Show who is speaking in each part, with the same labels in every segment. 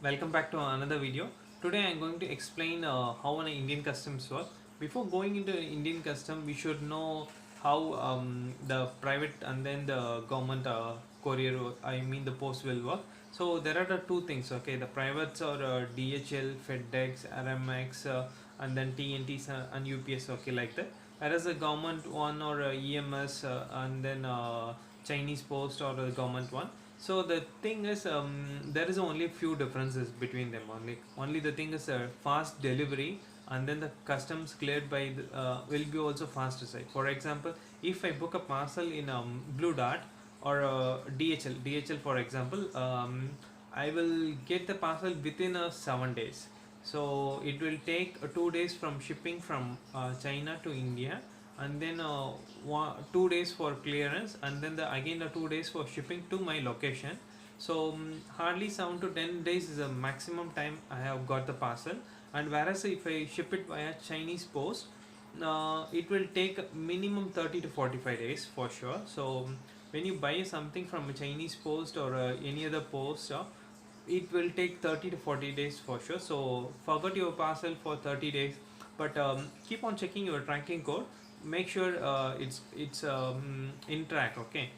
Speaker 1: Welcome back to another video. Today I am going to explain how an Indian customs work. Before going into Indian custom, we should know how the private and then the government courier, I mean the post will work. So there are the two things. Okay, the privates are DHL, FedEx, RMX, and then TNTs and UPS. Okay, like that. Whereas the government one or EMS and then Chinese post or the government one. So the thing is, there is only few differences between them. Only the thing is fast delivery, and then the customs cleared by will be also faster side. For example, if I book a parcel in Blue Dart or DHL for example, I will get the parcel within 7 days. So it will take 2 days from shipping from China to India, and then 2 days for clearance, and then again 2 days for shipping to my location. So hardly 7 to 10 days is the maximum time I have got the parcel. And whereas if I ship it via Chinese post, it will take minimum 30 to 45 days for sure. So when you buy something from a Chinese post or any other post, it will take 30 to 40 days for sure. So forget your parcel for 30 days, but keep on checking your tracking code. Make sure it's in track. Okay.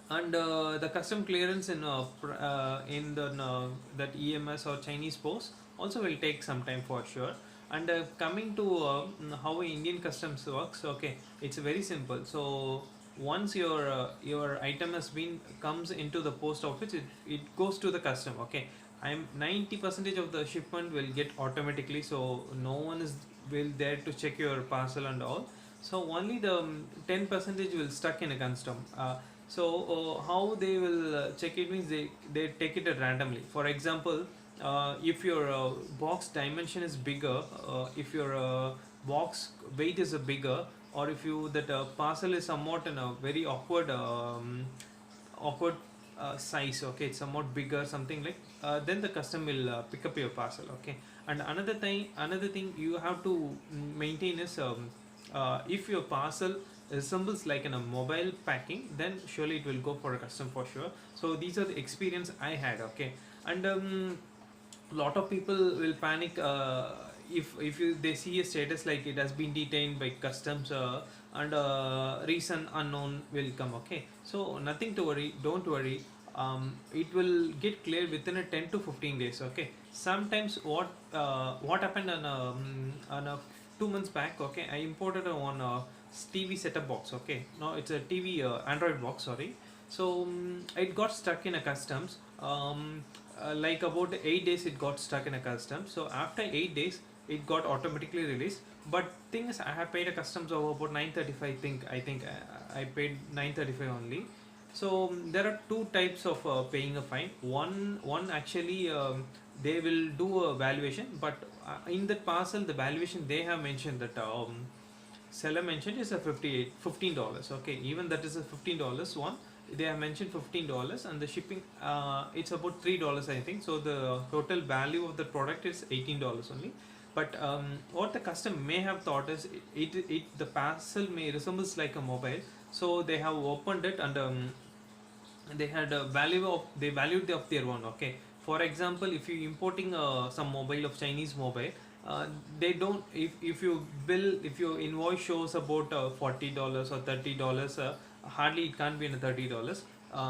Speaker 1: And the custom clearance in the that EMS or Chinese post also will take some time for sure. And coming to how Indian customs works, okay, it's very simple. So once your item has been comes into the post office, it goes to the custom. Okay, I'm 90% of the shipment will get automatically, so no one is will there to check your parcel and all. So only the 10% will stuck in a custom. So how they will check it means they take it at randomly. For example, if your box dimension is bigger, if your box weight is bigger, or if you that parcel is somewhat in a very awkward size, okay, it's somewhat bigger, something like, then the custom will pick up your parcel. Okay. And another thing you have to maintain is, if your parcel resembles like in a mobile packing, then surely it will go for a custom for sure. So these are the experience I had. Okay. And lot of people will panic if they see a status like it has been detained by customs, and reason unknown will come. Okay, so nothing to worry, don't worry. It will get clear within a 10 to 15 days. Okay, sometimes what happened on a 2 months back. Okay, I imported one TV setup box. Okay, no, it's a TV Android box, sorry. So it got stuck in a customs. Like about 8 days it got stuck in a customs. So after 8 days it got automatically released. But thing is, I have paid a customs of about 935. I paid 935 only. So there are two types of paying a fine. One actually, they will do a valuation, but in that parcel the valuation they have mentioned that seller mentioned is a $15. Okay, even that is a $15 one. They have mentioned $15, and the shipping, it's about $3, I think. So the total value of the product is $18 only. But what the customer may have thought is, the parcel may resembles like a mobile, so they have opened it, and they had a value of they valued of their own. Okay, for example, if you importing some mobile of Chinese mobile, they don't, if your invoice shows about $40 or $30, hardly it can't be in $30.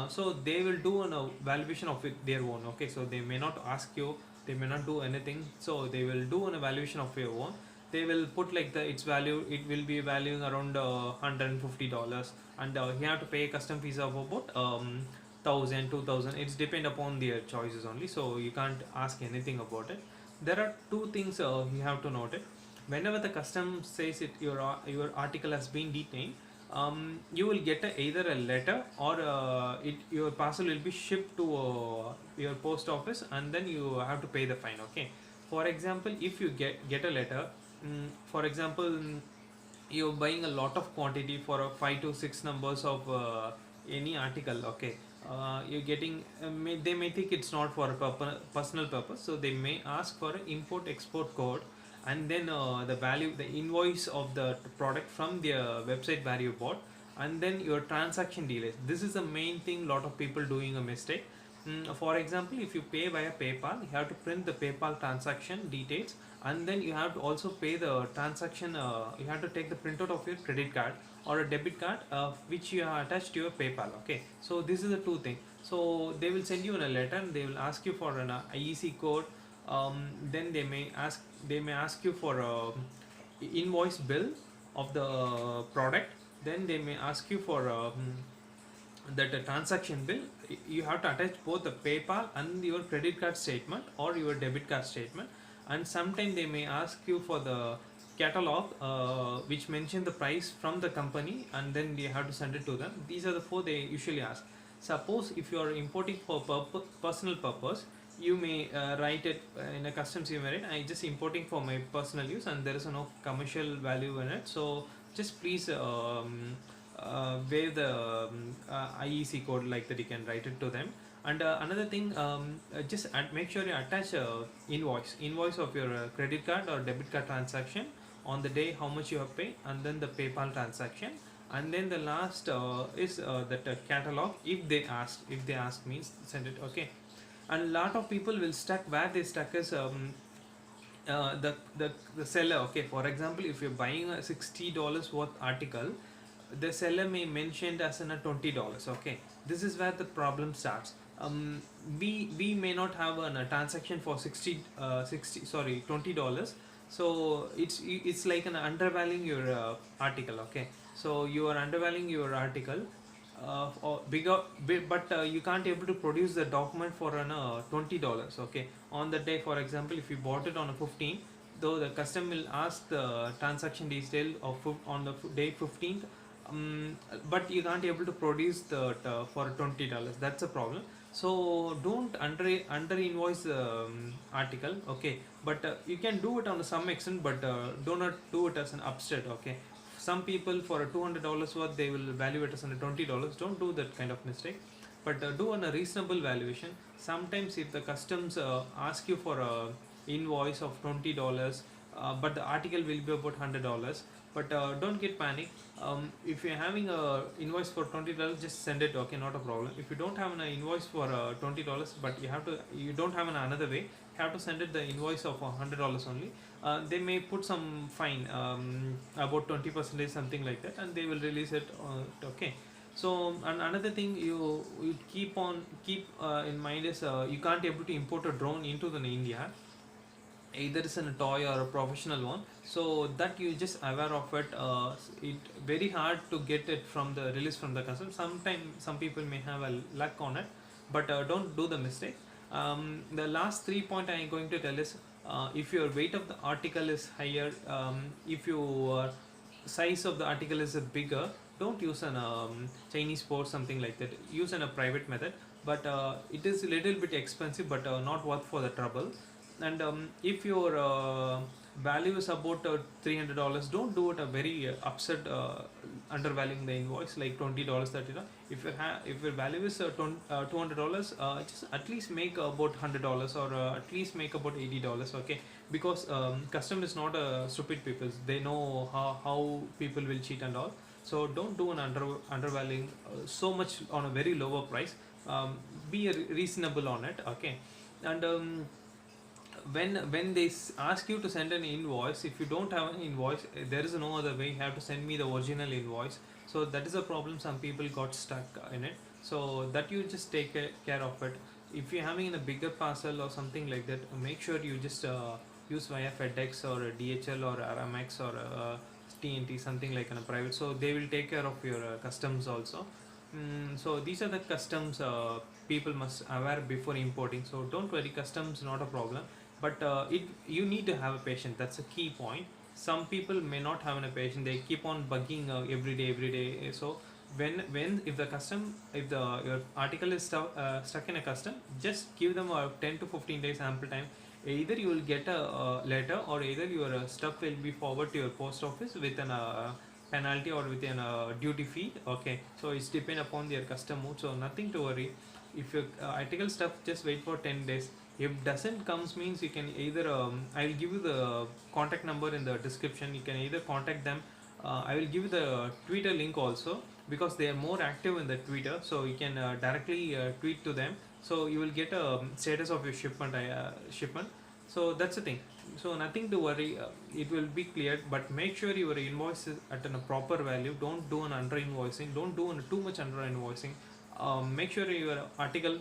Speaker 1: So they will do a valuation of it their own. Okay, so they may not ask you, they may not do anything, so they will do an evaluation of your own. They will put like its value, it will be valuing around $150, and you have to pay a custom fees of about 1,000 2,000. It's depend upon their choices only, so you can't ask anything about it. There are two things you have to note it. Whenever the custom says it, your article has been detained, you will get either a letter, or your parcel will be shipped to your post office, and then you have to pay the fine. Okay, for example, if you get a letter, for example, you're buying a lot of quantity for 5 to 6 numbers of any article. Okay, you're getting, they may think it's not for a personal purpose, so they may ask for an import export code, and then the invoice of the product from their website where you bought, and then your transaction delays. This is the main thing, lot of people doing a mistake. For example, if you pay via PayPal, you have to print the PayPal transaction details, and then you have to also pay the transaction. You have to take the printout of your credit card or a debit card, which you have attached to your PayPal. Okay, so this is the two things. So they will send you in a letter, and they will ask you for an IEC code. Then they may ask you for a invoice bill of the product. Then they may ask you for that transaction bill. You have to attach both the PayPal and your credit card statement or your debit card statement. And sometimes they may ask you for the catalog, which mention the price from the company, and then you have to send it to them. These are the four they usually ask. Suppose if you are importing for personal purpose, you may write it in a customs. You may write, I just importing for my personal use and there is no commercial value in it, so just please where the IEC code, like that you can write it to them. And another thing, just make sure you attach a invoice of your credit card or debit card transaction on the day how much you have paid, and then the PayPal transaction. And then the last is that catalog. If they ask means send it. Okay. And a lot of people will stuck where they stuck is the seller. Okay, for example, if you're buying a $60 worth article, the seller may mention as in a $20. Okay, this is where the problem starts. We may not have a transaction for 60 $20. So it's like an undervaluing your article. Okay, so you are undervaluing your article, or bigger, but you can't able to produce the document for an $20. Okay, on the day, for example, if you bought it on a 15, though the customer will ask the transaction detail of on the day 15th, but you can't able to produce the for $20. That's a problem. So don't under invoice article. Okay, but you can do it on some extent, but do not do it as an upset. Okay, some people for a $200 worth they will value it as a $20. Don't do that kind of mistake, but do on a reasonable valuation. Sometimes if the customs ask you for a invoice of $20, but the article will be about $100, but don't get panic. If you're having a invoice for $20, just send it. Okay, not a problem. If you don't have an invoice for $20, but you don't have another way, you have to send it the invoice of $100 only. They may put some fine, about 20%, something like that, and they will release it. Okay. So and another thing you keep in mind is you can't able to import a drone into the India, either it's in a toy or a professional one, so that you just aware of it. It very hard to get it from the release from the customer. Sometimes some people may have a luck on it, but don't do the mistake. The last 3 point I'm going to tell is, if your weight of the article is higher, if your size of the article is bigger, don't use an Chinese port, something like that. Use in a private method, but it is a little bit expensive, but not worth for the trouble. And if your value is about $300, don't do it a very upset undervaluing the invoice like $20, $30. If your value is $200, just at least make about $100, or at least make about $80. Okay, because custom is not stupid people. They know how people will cheat and all. So don't do an undervaluing so much on a very lower price. Be reasonable on it. Okay. And when they ask you to send an invoice, if you don't have an invoice, there is no other way. You have to send me the original invoice. So that is a problem. Some people got stuck in it, so that you just take care of it. If you're having a bigger parcel or something like that, make sure you just use via FedEx or DHL or Aramex or TNT, something like in a private, so they will take care of your customs also. So these are the customs people must aware before importing. So don't worry, customs not a problem, but you need to have a patient. That's a key point. Some people may not have a patient. They keep on bugging every day. So when if your article is stuck in a custom, just give them a 10 to 15 days ample time. Either you will get a letter, or either your stuff will be forwarded to your post office with an penalty or with an duty fee. Okay, so it's depend upon their custom mode, so nothing to worry. If your article stuff, just wait for 10 days. If doesn't comes means, you can either I will give you the contact number in the description. You can either contact them. I will give you the Twitter link also, because they are more active in the Twitter, so you can directly tweet to them. so you will get a status of your shipment. So that's the thing. So nothing to worry, it will be cleared, but make sure your invoice is at a proper value. Don't do an under invoicing, don't do too much under invoicing. Make sure your article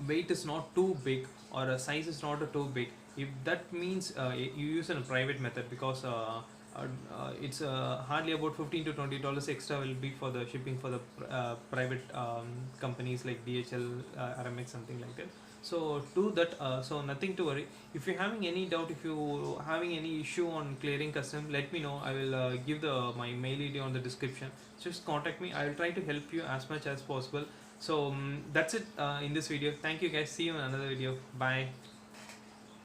Speaker 1: weight is not too big, or a size is not too big. If that means you use a private method, because it's hardly about $15 to $20 extra will be for the shipping for the private companies like DHL, RMX, something like that. So do that. So nothing to worry. If you're having any doubt, if you having any issue on clearing custom, let me know. I will give the my mail ID on the description. Just contact me. I will try to help you as much as possible. So that's it in this video. Thank you guys. See you in another video. Bye.